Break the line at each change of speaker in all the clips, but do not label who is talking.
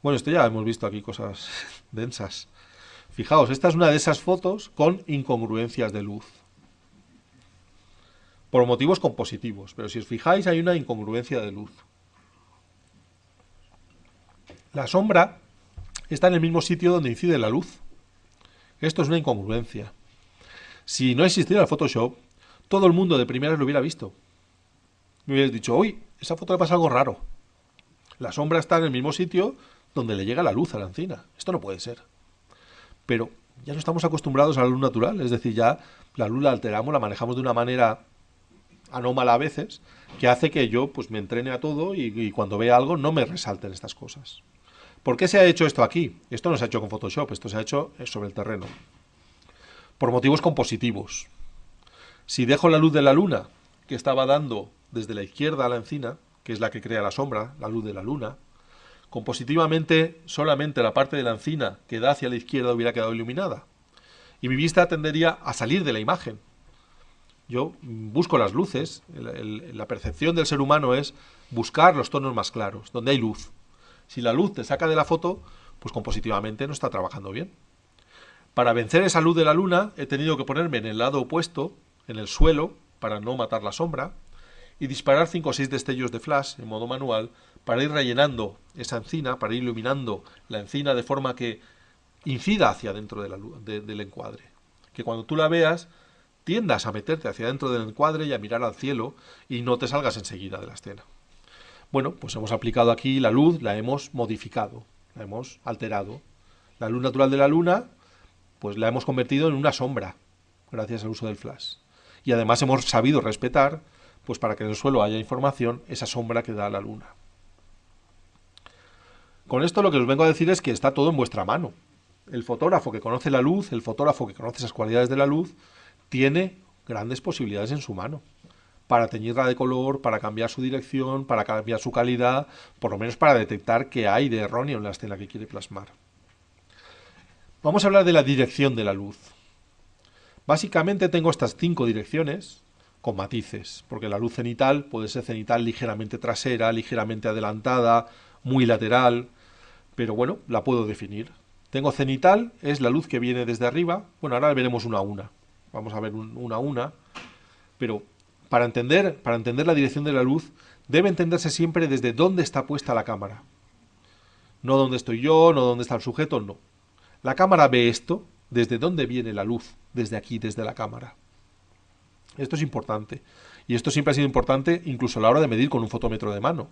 Bueno, esto ya hemos visto aquí cosas densas. Fijaos, esta es una de esas fotos con incongruencias de luz, por motivos compositivos, pero si os fijáis hay una incongruencia de luz. La sombra está en el mismo sitio donde incide la luz. Esto es una incongruencia. Si no existiera el Photoshop, todo el mundo de primeras lo hubiera visto. Me hubierais dicho, uy, esa foto le pasa algo raro. La sombra está en el mismo sitio donde le llega la luz a la encina. Esto no puede ser. Pero ya no estamos acostumbrados a la luz natural, es decir, ya la luz la alteramos, la manejamos de una manera anómala a veces, que hace que yo pues me entrene a todo y cuando vea algo no me resalten estas cosas. ¿Por qué se ha hecho esto aquí? Esto no se ha hecho con Photoshop, esto se ha hecho sobre el terreno. Por motivos compositivos. Si dejo la luz de la luna, que estaba dando desde la izquierda a la encina, que es la que crea la sombra, la luz de la luna, compositivamente solamente la parte de la encina que da hacia la izquierda hubiera quedado iluminada. Y mi vista tendería a salir de la imagen. Yo busco las luces, la percepción del ser humano es buscar los tonos más claros, donde hay luz. Si la luz te saca de la foto, pues compositivamente no está trabajando bien. Para vencer esa luz de la luna he tenido que ponerme en el lado opuesto, en el suelo, para no matar la sombra, y disparar 5 o 6 destellos de flash en modo manual para ir rellenando esa encina, para ir iluminando la encina de forma que incida hacia dentro de del encuadre. Que cuando tú la veas, tiendas a meterte hacia dentro del encuadre y a mirar al cielo y no te salgas enseguida de la escena. Bueno, pues hemos aplicado aquí la luz, la hemos modificado, la hemos alterado. La luz natural de la luna, pues la hemos convertido en una sombra, gracias al uso del flash. Y además hemos sabido respetar, pues para que en el suelo haya información, esa sombra que da la luna. Con esto lo que os vengo a decir es que está todo en vuestra mano. El fotógrafo que conoce la luz, el fotógrafo que conoce esas cualidades de la luz, tiene grandes posibilidades en su mano para teñirla de color, para cambiar su dirección, para cambiar su calidad, por lo menos para detectar qué hay de erróneo en la escena que quiere plasmar. Vamos a hablar de la dirección de la luz. Básicamente tengo estas 5 direcciones con matices, porque la luz cenital puede ser cenital ligeramente trasera, ligeramente adelantada, muy lateral, pero bueno, la puedo definir. Tengo cenital, es la luz que viene desde arriba. Bueno, ahora veremos una a una. Vamos a ver una a una. Pero para entender la dirección de la luz, debe entenderse siempre desde dónde está puesta la cámara. No dónde estoy yo, no dónde está el sujeto, no. La cámara ve esto, desde dónde viene la luz, desde aquí, desde la cámara. Esto es importante. Y esto siempre ha sido importante incluso a la hora de medir con un fotómetro de mano.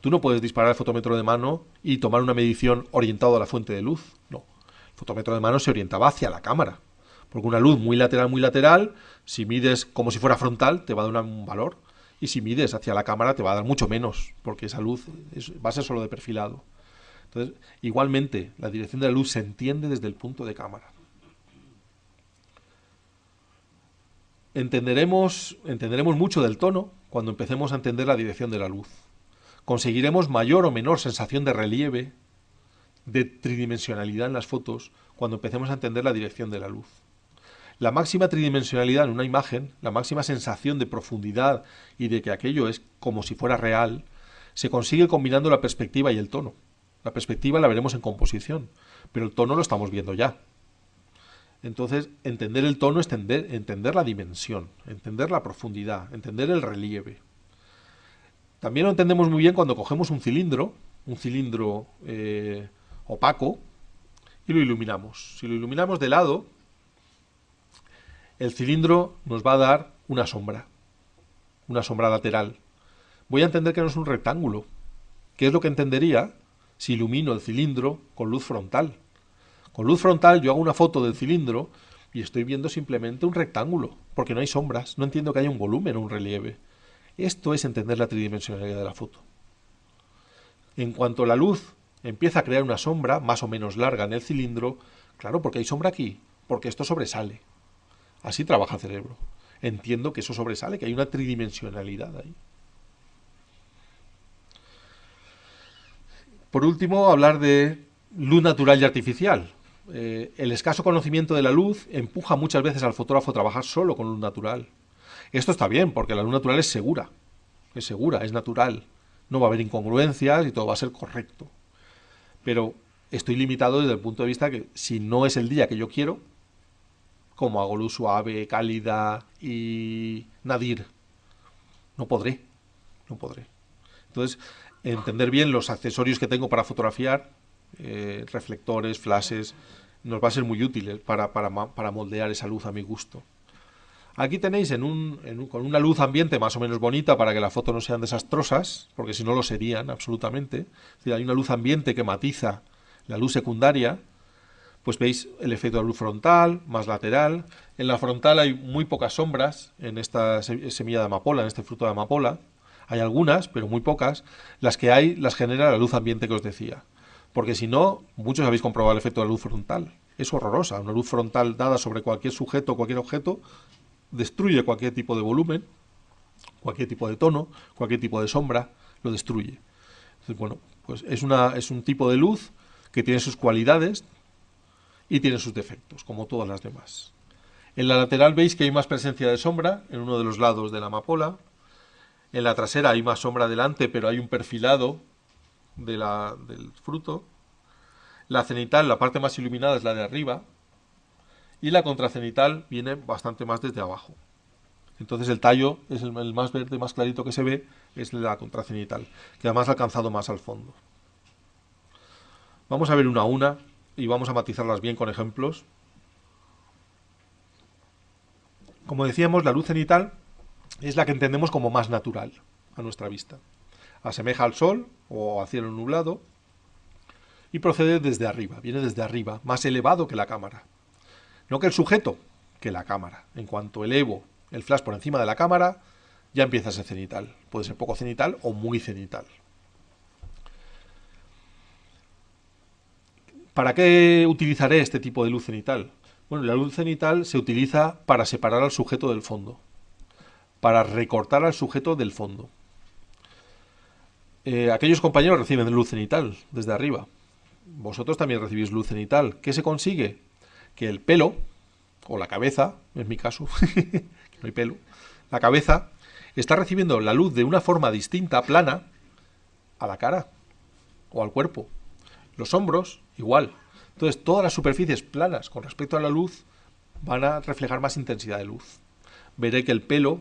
Tú no puedes disparar el fotómetro de mano y tomar una medición orientada a la fuente de luz. No. El fotómetro de mano se orientaba hacia la cámara. Porque una luz muy lateral, si mides como si fuera frontal, te va a dar un valor. Y si mides hacia la cámara, te va a dar mucho menos, porque esa luz va a ser solo de perfilado. Entonces, igualmente, la dirección de la luz se entiende desde el punto de cámara. Entenderemos mucho del tono cuando empecemos a entender la dirección de la luz. Conseguiremos mayor o menor sensación de relieve, de tridimensionalidad en las fotos, cuando empecemos a entender la dirección de la luz. La máxima tridimensionalidad en una imagen, la máxima sensación de profundidad y de que aquello es como si fuera real, se consigue combinando la perspectiva y el tono. La perspectiva la veremos en composición, pero el tono lo estamos viendo ya. Entonces, entender el tono es entender la dimensión, entender la profundidad, entender el relieve. También lo entendemos muy bien cuando cogemos un cilindro opaco, y lo iluminamos. Si lo iluminamos de lado, el cilindro nos va a dar una sombra lateral. Voy a entender que no es un rectángulo. ¿Qué es lo que entendería si ilumino el cilindro con luz frontal? Con luz frontal yo hago una foto del cilindro y estoy viendo simplemente un rectángulo, porque no hay sombras, no entiendo que haya un volumen o un relieve. Esto es entender la tridimensionalidad de la foto. En cuanto la luz empieza a crear una sombra más o menos larga en el cilindro, claro, porque hay sombra aquí, porque esto sobresale. Así trabaja el cerebro. Entiendo que eso sobresale, que hay una tridimensionalidad ahí. Por último, hablar de luz natural y artificial. El escaso conocimiento de la luz empuja muchas veces al fotógrafo a trabajar solo con luz natural. Esto está bien, porque la luz natural es segura, es natural. No va a haber incongruencias y todo va a ser correcto. pero estoy limitado desde el punto de vista que si no es el día que yo quiero, como hago luz suave, cálida y nadir, no podré, no podré. Entonces, entender bien los accesorios que tengo para fotografiar, reflectores, flashes, nos va a ser muy útil para moldear esa luz a mi gusto. Aquí tenéis con una luz ambiente más o menos bonita para que las fotos no sean desastrosas, porque si no lo serían absolutamente. Es decir, hay una luz ambiente que matiza la luz secundaria. Pues veis el efecto de luz frontal, más lateral. En la frontal hay muy pocas sombras en esta semilla de amapola, en este fruto de amapola. Hay algunas, pero muy pocas. Las que hay las genera la luz ambiente que os decía. Porque si no, muchos habéis comprobado el efecto de la luz frontal. Es horrorosa. Una luz frontal dada sobre cualquier sujeto, cualquier objeto, destruye cualquier tipo de volumen, cualquier tipo de tono, cualquier tipo de sombra, lo destruye. Entonces, bueno, pues es un tipo de luz que tiene sus cualidades y tiene sus defectos, como todas las demás. En la lateral veis que hay más presencia de sombra en uno de los lados de la amapola. En la trasera hay más sombra delante, pero hay un perfilado del fruto. La cenital, la parte más iluminada, es la de arriba. Y la contracenital viene bastante más desde abajo. Entonces el tallo es el más verde, más clarito que se ve, es la contracenital, que además ha alcanzado más al fondo. Vamos a ver una a una y vamos a matizarlas bien con ejemplos. Como decíamos, la luz cenital es la que entendemos como más natural a nuestra vista. Asemeja al sol o al cielo nublado y procede desde arriba, viene desde arriba, más elevado que la cámara. No que el sujeto, que la cámara. En cuanto elevo el flash por encima de la cámara, ya empieza a ser cenital. Puede ser poco cenital o muy cenital. ¿Para qué utilizaré este tipo de luz cenital? Bueno, la luz cenital se utiliza para separar al sujeto del fondo, para recortar al sujeto del fondo. Aquellos compañeros reciben luz cenital desde arriba. Vosotros también recibís luz cenital. ¿Qué se consigue? Que el pelo, o la cabeza, en mi caso, que no hay pelo, la cabeza está recibiendo la luz de una forma distinta, plana, a la cara o al cuerpo. Los hombros, igual. Entonces, todas las superficies planas con respecto a la luz van a reflejar más intensidad de luz. Veré que el pelo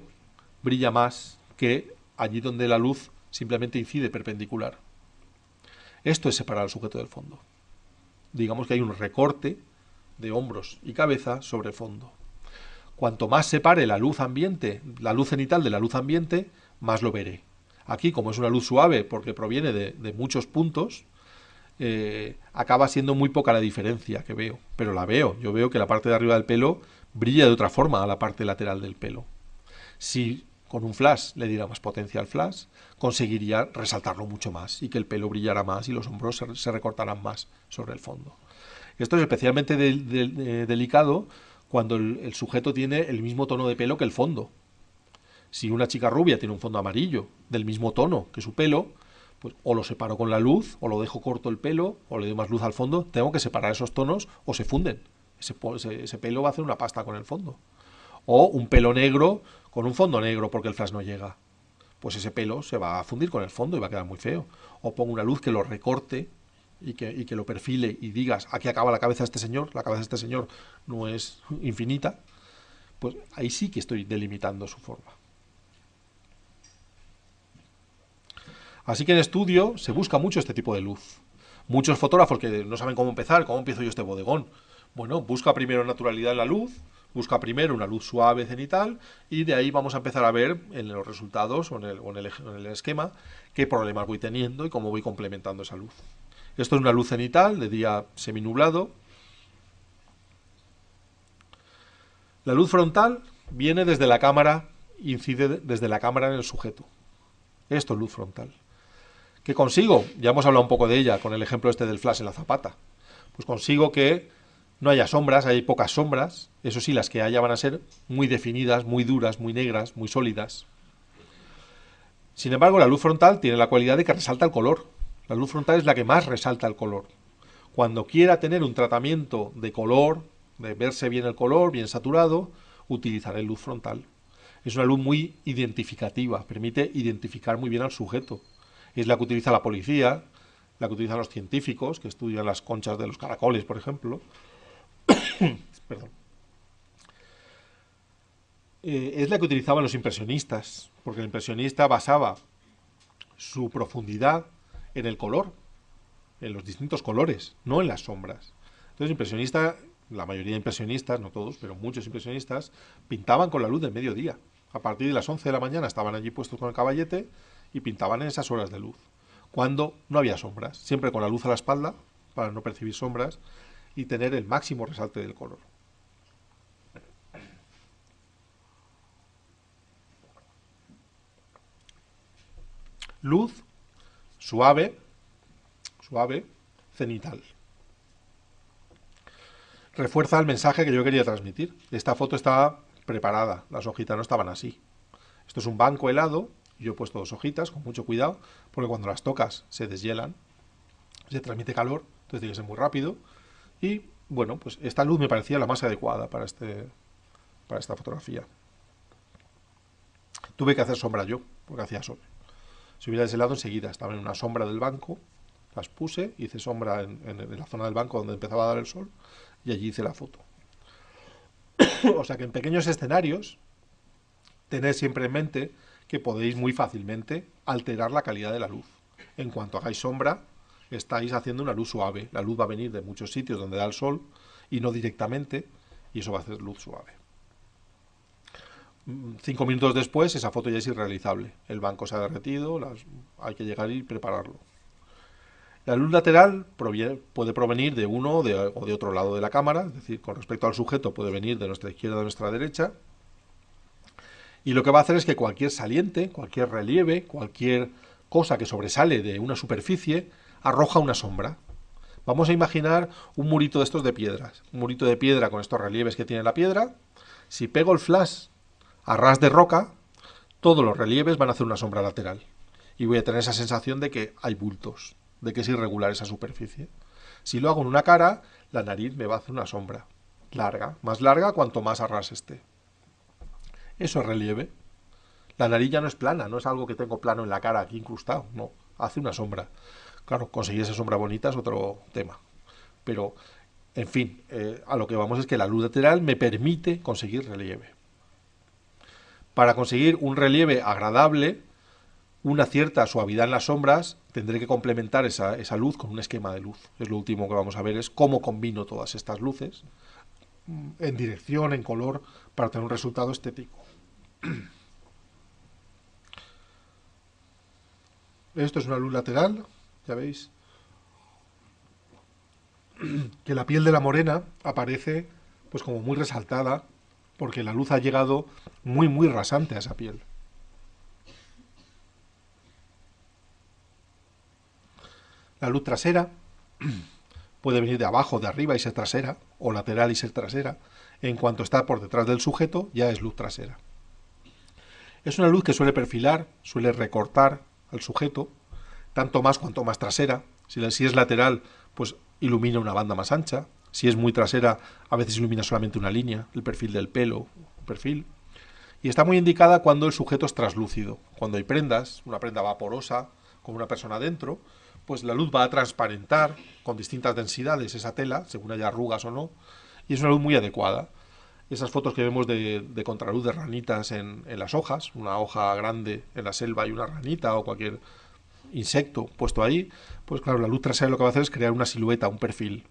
brilla más que allí donde la luz simplemente incide perpendicular. Esto es separar al sujeto del fondo. Digamos que hay un recorte de hombros y cabeza sobre el fondo. Cuanto más separe la luz ambiente, la luz cenital de la luz ambiente, más lo veré. Aquí, como es una luz suave porque proviene de muchos puntos, acaba siendo muy poca la diferencia que veo. Pero la veo. Yo veo que la parte de arriba del pelo brilla de otra forma a la parte lateral del pelo. Si con un flash le diera más potencia al flash, conseguiría resaltarlo mucho más y que el pelo brillara más y los hombros se recortaran más sobre el fondo. Esto es especialmente delicado cuando el sujeto tiene el mismo tono de pelo que el fondo. Si una chica rubia tiene un fondo amarillo del mismo tono que su pelo, pues o lo separo con la luz, o lo dejo corto el pelo, o le doy más luz al fondo. Tengo que separar esos tonos o se funden. Ese pelo va a hacer una pasta con el fondo. O un pelo negro con un fondo negro porque el flash no llega. Pues ese pelo se va a fundir con el fondo y va a quedar muy feo. O pongo una luz que lo recorte y que lo perfile y digas, aquí acaba la cabeza de este señor, la cabeza de este señor no es infinita, pues ahí sí que estoy delimitando su forma. Así que en estudio se busca mucho este tipo de luz. Muchos fotógrafos que no saben cómo empezar, cómo empiezo yo este bodegón. Bueno, busca primero naturalidad en la luz, busca primero una luz suave cenital y de ahí vamos a empezar a ver en los resultados o en el esquema qué problemas voy teniendo y cómo voy complementando esa luz. Esto es una luz cenital de día seminublado. La luz frontal viene desde la cámara, incide desde la cámara en el sujeto. Esto es luz frontal. ¿Qué consigo? Ya hemos hablado un poco de ella con el ejemplo este del flash en la zapata. Pues consigo que no haya sombras, hay pocas sombras. Eso sí, las que haya van a ser muy definidas, muy duras, muy negras, muy sólidas. Sin embargo, la luz frontal tiene la cualidad de que resalta el color. La luz frontal es la que más resalta el color. Cuando quiera tener un tratamiento de color, de verse bien el color, bien saturado, utilizaré luz frontal. Es una luz muy identificativa, permite identificar muy bien al sujeto. Es la que utiliza la policía la que utilizan los científicos que estudian las conchas de los caracoles, por ejemplo. Perdón. Es la que utilizaban los impresionistas, porque el impresionista basaba su profundidad en el color, en los distintos colores, no en las sombras. Entonces, impresionista, la mayoría de impresionistas, no todos, pero muchos impresionistas, pintaban con la luz del mediodía. A partir de las 11 de la mañana estaban allí puestos con el caballete y pintaban en esas horas de luz, cuando no había sombras, siempre con la luz a la espalda, para no percibir sombras, y tener el máximo resalte del color. Luz suave, cenital. Refuerza el mensaje que yo quería transmitir. Esta foto estaba preparada, las hojitas no estaban así. Esto es un banco helado, y yo he puesto 2 hojitas con mucho cuidado, porque cuando las tocas se deshielan, se transmite calor, entonces tiene que ser muy rápido. Y bueno, pues esta luz me parecía la más adecuada para esta fotografía. Tuve que hacer sombra yo, porque hacía sol. Si hubiera deshelado enseguida, estaba en una sombra del banco, las puse, hice sombra en la zona del banco donde empezaba a dar el sol, y allí hice la foto. O sea que en pequeños escenarios, tened siempre en mente que podéis muy fácilmente alterar la calidad de la luz. En cuanto hagáis sombra, estáis haciendo una luz suave. La luz va a venir de muchos sitios donde da el sol y no directamente, y eso va a hacer luz suave. 5 minutos después, esa foto ya es irrealizable. El banco se ha derretido, hay que llegar y prepararlo. La luz lateral puede provenir de uno o de otro lado de la cámara, es decir, con respecto al sujeto puede venir de nuestra izquierda o de nuestra derecha. Y lo que va a hacer es que cualquier saliente, cualquier relieve, cualquier cosa que sobresale de una superficie, arroja una sombra. Vamos a imaginar un murito de estos de piedras. Un murito de piedra con estos relieves que tiene la piedra. Si pego el flash a ras de roca, todos los relieves van a hacer una sombra lateral. Y voy a tener esa sensación de que hay bultos, de que es irregular esa superficie. Si lo hago en una cara, la nariz me va a hacer una sombra larga, más larga cuanto más a ras esté. Eso es relieve. La nariz ya no es plana, no es algo que tengo plano en la cara aquí incrustado, no, hace una sombra. Claro, conseguir esa sombra bonita es otro tema. Pero, en fin, a lo que vamos es que la luz lateral me permite conseguir relieve. Para conseguir un relieve agradable, una cierta suavidad en las sombras, tendré que complementar esa luz con un esquema de luz. Es lo último que vamos a ver, es cómo combino todas estas luces en dirección, en color, para tener un resultado estético. Esto es una luz lateral, ya veis, que la piel de la morena aparece pues como muy resaltada, porque la luz ha llegado muy rasante a esa piel. La luz trasera puede venir de abajo, de arriba y ser trasera, o lateral y ser trasera. En cuanto está por detrás del sujeto, ya es luz trasera. Es una luz que suele perfilar, suele recortar al sujeto, tanto más cuanto más trasera. Si es lateral, pues ilumina una banda más ancha. Si es muy trasera, a veces ilumina solamente una línea, el perfil del pelo, un perfil. Y está muy indicada cuando el sujeto es translúcido. Cuando hay prendas, una prenda vaporosa, con una persona dentro, pues la luz va a transparentar con distintas densidades esa tela, según haya arrugas o no, y es una luz muy adecuada. Esas fotos que vemos de contraluz de ranitas en las hojas, una hoja grande en la selva y una ranita o cualquier insecto puesto ahí, pues claro, la luz trasera lo que va a hacer es crear una silueta, un perfil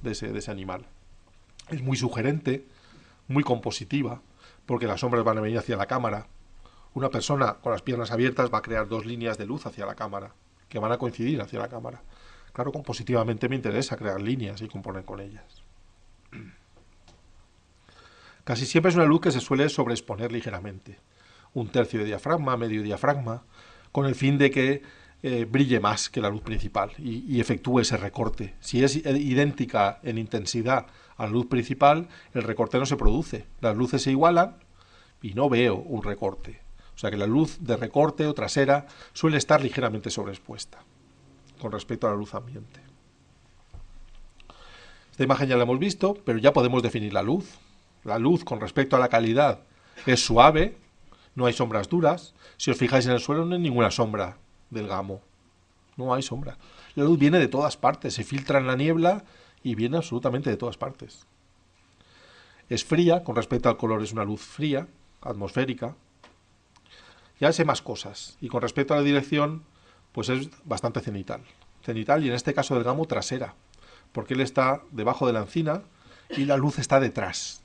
de ese animal. Es muy sugerente, muy compositiva, porque las sombras van a venir hacia la cámara. Una persona con las piernas abiertas va a crear 2 líneas de luz hacia la cámara, que van a coincidir hacia la cámara. Claro, compositivamente me interesa crear líneas y componer con ellas. Casi siempre es una luz que se suele sobreexponer ligeramente. 1/3 de diafragma, medio diafragma, con el fin de que brille más que la luz principal y efectúe ese recorte. Si es idéntica en intensidad a la luz principal, el recorte no se produce. Las luces se igualan y no veo un recorte. O sea que la luz de recorte o trasera suele estar ligeramente sobreexpuesta con respecto a la luz ambiente. Esta imagen ya la hemos visto, pero ya podemos definir la luz. La luz con respecto a la calidad es suave, no hay sombras duras. Si os fijáis en el suelo no hay ninguna sombra del gamo. No hay sombra. La luz viene de todas partes, se filtra en la niebla y viene absolutamente de todas partes. Es fría, con respecto al color es una luz fría, atmosférica. Ya sé más cosas. Y con respecto a la dirección, pues es bastante cenital. Cenital y en este caso del gamo trasera, porque él está debajo de la encina y la luz está detrás.